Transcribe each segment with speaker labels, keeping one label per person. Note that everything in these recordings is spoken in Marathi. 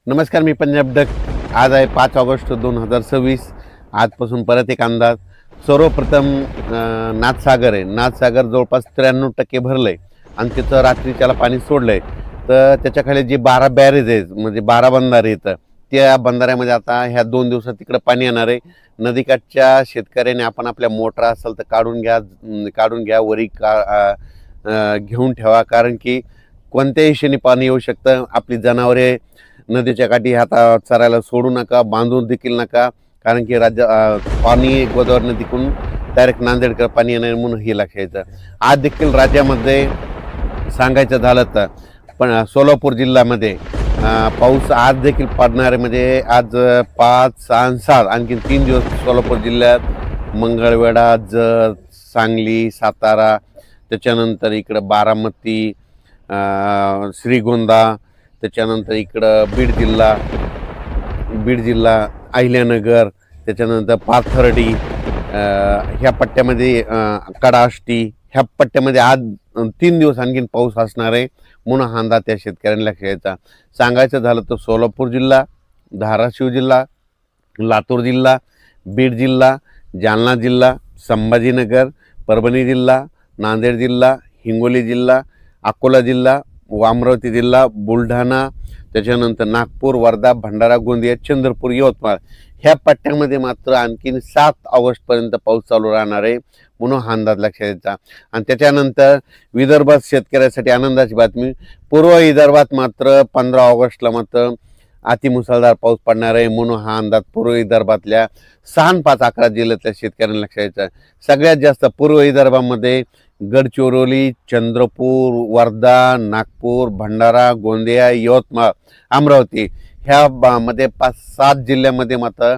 Speaker 1: नमस्कार, मी पंजाब डक. आज आहे 5 ऑगस्ट 2026. आजपासून परत एक अंदाज. सर्वप्रथम नाथसागर आहे. नाथसागर जवळपास 93% भरलं आहे आणि तिथं रात्री त्याला पाणी सोडलं आहे. तर त्याच्याखाली जे 12 बॅरेज आहेत, म्हणजे 12 बंधारे येतं, त्या बंधाऱ्यामध्ये आता ह्या 2 दिवसात तिकडं पाणी येणार आहे. नदीकाठच्या शेतकऱ्याने आपण आपल्या मोटर असेल तर काढून घ्या, वरी घेऊन ठेवा, कारण की कोणत्याही क्षणी पाणी येऊ शकतं. आपली जनावरे नदीच्या काठी आता चरायला सोडू नका, बांधून देखील नका, कारण की पाणी गोदावरी नदीकडून डायरेक्ट नांदेडकर पाणी येणार म्हणून हे लक्षात. आज देखील राज्यामध्ये सांगायचं झालं तर पण सोलापूर जिल्ह्यामध्ये पाऊस आज देखील पडणार आहे. म्हणजे आज 5, 6, 7 आणखी 3 दिवस सोलापूर जिल्ह्यात मंगळवेढा, जत, सांगली, सातारा, त्याच्यानंतर इकडं बारामती, श्रीगोंदा, त्याच्यानंतर इकडं बीड जिल्हा अहिल्यानगर, त्याच्यानंतर पाथर्डी, ह्या पट्ट्यामध्ये कडाष्टी, ह्या पट्ट्यामध्ये आज 3 दिवस आणखीन पाऊस असणार आहे म्हणून हा अंदाज त्या शेतकऱ्यांना लक्षात. सांगायचं झालं तर सोलापूर जिल्हा, धाराशिव जिल्हा, लातूर जिल्हा, बीड जिल्हा, जालना जिल्हा, संभाजीनगर, परभणी जिल्हा, नांदेड जिल्हा, हिंगोली जिल्हा, अकोला जिल्हा, अमरावती जिल्हा, बुलढाणा, त्याच्यानंतर नागपूर, वर्धा, भंडारा, गोंदिया, चंद्रपूर, यवतमाळ, ह्या पट्ट्यामध्ये मात्र आणखीन 7 ऑगस्टपर्यंत पाऊस चालू राहणार आहे म्हणून हा अंदाज लक्षात येतात. आणि त्याच्यानंतर विदर्भात शेतकऱ्यासाठी आनंदाची बातमी. पूर्व विदर्भात मात्र 15 ऑगस्टला मात्र अतिमुसळधार पाऊस पडणार आहे म्हणून हा अंदाज पूर्व विदर्भातल्या 6, 5, 11 जिल्ह्यातल्या शेतकऱ्यांना लक्षात येतात. सगळ्यात जास्त पूर्व विदर्भामध्ये गडचिरोली, चंद्रपूर, वर्धा, नागपूर, भंडारा, गोंदिया, यवतमाळ, अमरावती ह्या मध्ये 5-7 जिल्ह्यामध्ये मात्र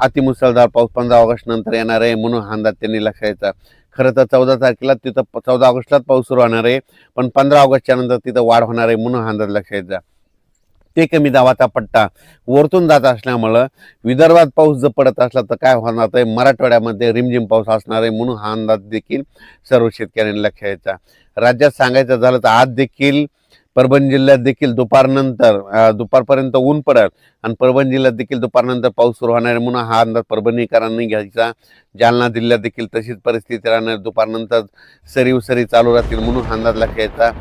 Speaker 1: अतिमुसळधार पाऊस 15 ऑगस्ट नंतर येणार आहे म्हणून हा अंदाज त्यांनी लक्षात. खरं तर 14 तारखेला तिथं 14 ऑगस्टलाच पाऊस सुरू होणार आहे, पण 15 ऑगस्टच्या नंतर तिथं वाढ होणार आहे म्हणून हा अंदाज लक्षात. ते कमी दाबाचा पट्टा वरतून जात असल्यामुळं विदर्भात पाऊस जर पडत असला तर काय होणार आहे, मराठवाड्यामध्ये रिमझिम पाऊस असणार आहे म्हणून हा अंदाज देखील सर्व शेतकऱ्यांनी लक्षात. राज्यात सांगायचं झालं तर आज देखील परभणी जिल्ह्यात देखील दुपारपर्यंत ऊन पडेल आणि परभणी जिल्ह्यात देखील दुपारनंतर पाऊस सुरू होणार आहे म्हणून हा अंदाज परभणीकरांनी घ्यायचा. जालना जिल्ह्यात देखील तशीच परिस्थिती राहणार, दुपारनंतर सरी चालू राहतील म्हणून हा अंदाज लक्षात.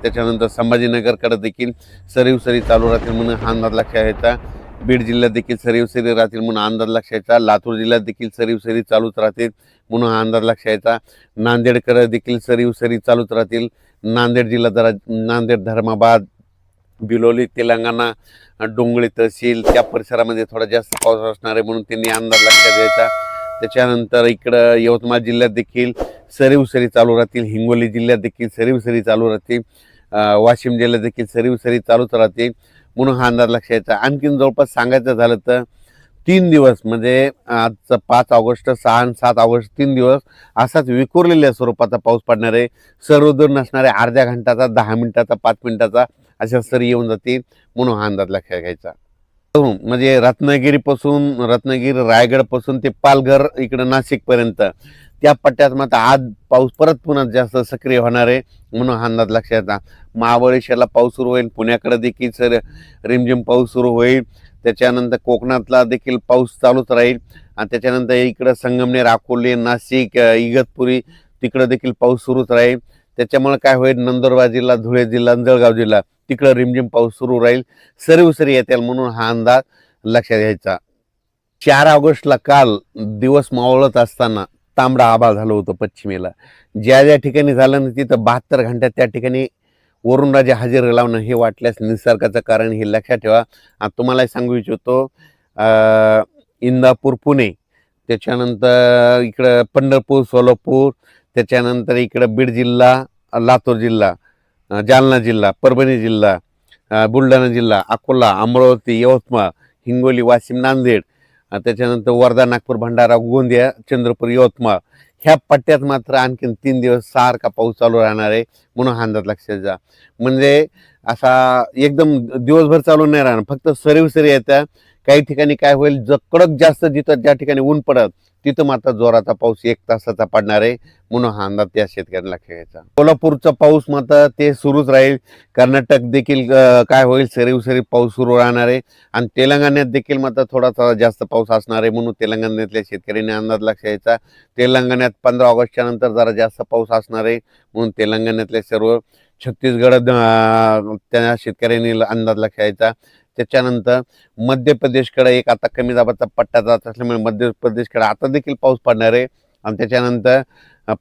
Speaker 1: त्याच्यानंतर संभाजीनगरकडे देखील सरी चालू राहतील म्हणून हा अंदाज लक्षात. बीड जिल्ह्यात देखील सरी राहतील म्हणून अंदाज लक्षात. लातूर जिल्ह्यात देखील सरी चालूच राहतील म्हणून हा अंदाज लक्षात. नांदेडकडे देखील सरी चालूच राहतील. नांदेड जिल्हा जरा नांदेड, धर्माबाद, बिलोली, तेलंगणा, डोंगळी तहसील त्या परिसरामध्ये थोडा जास्त पाऊस असणार आहे म्हणून त्यांनी अंदाज लक्षात द्यायचा. त्याच्यानंतर इकडं यवतमाळ जिल्ह्यात देखील सरी चालू राहतील. हिंगोली जिल्ह्यात देखील सरी चालू राहतील. वाशिम जिल्ह्यात देखील सरी चालूच राहतील म्हणून हा अंदाज लक्षात. आणखीन जवळपास सांगायचं झालं तर 3 दिवस म्हणजे आजचं 5 ऑगस्ट, 6 आणि 7 ऑगस्ट 3 दिवस असाच विखुरलेल्या स्वरूपाचा पाऊस पडणार आहे. सर्वदूर नसणारे अर्ध्या घंटाचा, 10 मिनिटाचा, 5 मिनिटाचा अशा सरी येऊन जातील म्हणून हा अंदाज लक्षात घ्यायचा. म्हणजे रत्नागिरी, रायगडपासून ते पालघर इकडं नाशिकपर्यंत त्या पट्ट्यात मात्र आज पाऊस परत पुन्हा जास्त सक्रिय होणार आहे म्हणून हा अंदाज लक्षात. महाबळेश्वरला पाऊस सुरू होईल, पुण्याकडे देखील रिमझिम पाऊस सुरू होईल. त्याच्यानंतर कोकणातला देखील पाऊस चालूच राहील आणि त्याच्यानंतर इकडं संगमनेर, अकोले, नाशिक, इगतपुरी तिकडं देखील पाऊस सुरूच राहील. त्याच्यामुळे काय होईल, नंदुरबार जिल्हा, धुळे जिल्हा, जळगाव जिल्हा तिकडं रिमझिम पाऊस सुरू राहील, सरी येतील म्हणून हा अंदाज लक्षात घ्यायचा. 4 ऑगस्टला काल दिवस मावळत असताना तांबडा आभाळ झालं होतं पश्चिमेला. ज्या ठिकाणी झालं ना तिथं 72 घंट्यात त्या ठिकाणी वरुणराजे हजेरी लावणं हे वाटल्यास निसर्गाचं कारण हे लक्षात ठेवा. तुम्हाला सांगू इच्छितो, इंदापूर, पुणे, त्याच्यानंतर इकडं पंढरपूर, सोलापूर, त्याच्यानंतर इकडं बीड जिल्हा, लातूर जिल्हा, जालना जिल्हा, परभणी जिल्हा, बुलढाणा जिल्हा, अकोला, अमरावती, यवतमाळ, हिंगोली, वाशिम, नांदेड, त्याच्यानंतर वर्धा, नागपूर, भंडारा, गोंदिया, चंद्रपूर, यवतमाळ ह्या पट्ट्यात मात्र आणखीन 3 दिवस सारखा पाऊस चालू राहणार आहे म्हणून हा अंदाज लक्षात जा. म्हणजे असा एकदम दिवसभर चालू नाही राहणार, फक्त सरी येत्या. काही ठिकाणी काय होईल, कडक जास्त जिथं ज्या ठिकाणी ऊन पडत तिथं मात्र जोराचा पाऊस 1 तासाचा पडणार आहे, म्हणून हा अंदाज त्या शेतकऱ्यांना लक्षात घ्यायचा. कोल्हापूरचा पाऊस मात्र ते सुरूच राहील. कर्नाटक देखील काय होईल, सरीव पाऊस सुरू राहणार आहे आणि तेलंगणात देखील मात्र थोडासा जास्त पाऊस असणार आहे, म्हणून तेलंगणातल्या शेतकऱ्यांनी अंदाज लक्षात घ्यायचा. तेलंगणात 15 ऑगस्टच्या नंतर जरा जास्त पाऊस असणार आहे, म्हणून तेलंगणातल्या सर्व छत्तीसगड त्या शेतकऱ्यांनी अंदाज लक्षात घ्यायचा. त्याच्यानंतर मध्य प्रदेशकडे एक आता कमी दाबाचा पट्टा जात असल्यामुळे मध्य प्रदेशकडे आता देखील पाऊस पडणार आहे आणि त्याच्यानंतर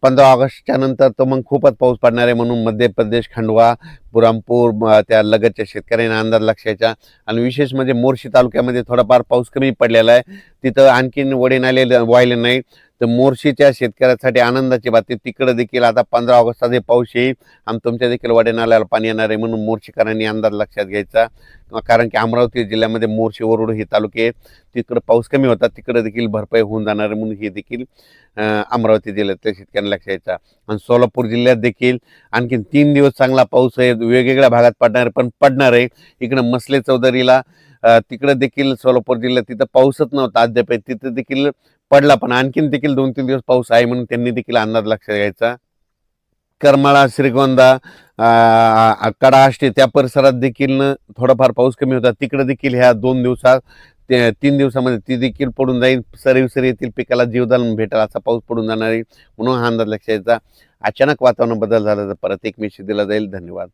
Speaker 1: 15 ऑगस्टच्या नंतर तर मग खूपच पाऊस पडणार आहे, म्हणून मध्य प्रदेश, खंडवा, बुरामपूर त्या लगतच्या शेतकऱ्यांना अंदाज लक्षात घ्यायचा. आणि विशेष म्हणजे मोर्शी तालुक्यामध्ये थोडाफार पाऊस कमी पडलेला आहे, तिथं आणखीन वडे नाले वाहिले नाही. तर मोर्शीच्या शेतकऱ्यासाठी आनंदाची बातमी, तिकडे देखील आता 15 ऑगस्टचा जे पाऊस येईल आणि तुमच्या देखील वडे नाल्याला पाणी येणार आहे, म्हणून मोर्शीकरांनी अंदाज लक्षात घ्यायचा. कारण की अमरावती जिल्ह्यामध्ये मोर्शी, वरुड हे तालुके आहेत, तिकडे पाऊस कमी होता, तिकडे देखील भरपाई होऊन जाणार आहे, म्हणून हे देखील अमरावती जिल्ह्यातल्या शेतकऱ्यांना लक्षात घ्यायचा. आणि सोलापूर जिल्ह्यात देखील आणखीन 3 दिवस चांगला पाऊस आहे, वेगवेगळ्या भागात पडणार आहे. इकडं मसले चौधरीला तिकडे देखील सोलापूर जिल्ह्यात तिथं पाऊसच नव्हता अद्याप, तिथं देखील पडला, पण आणखीन देखील 2-3 दिवस पाऊस आहे, म्हणून त्यांनी देखील अंदाज लक्षात घ्यायचा. करमाळा, श्रीगोंदा, कडा, आष्टी त्या परिसरात देखील थोडाफार पाऊस कमी होता, तिकडे देखील ह्या 2 दिवसात 3 दिवसामध्ये ती देखील पडून जाईल. सरी येथील पिकाला जीवदान भेटेल असा पाऊस पडून जाणार आहे, म्हणून हा अंदाज लक्षात घ्यायचा. अचानक वातावरण बदल झाला तर परत एक मेसेज दिला जाईल. धन्यवाद.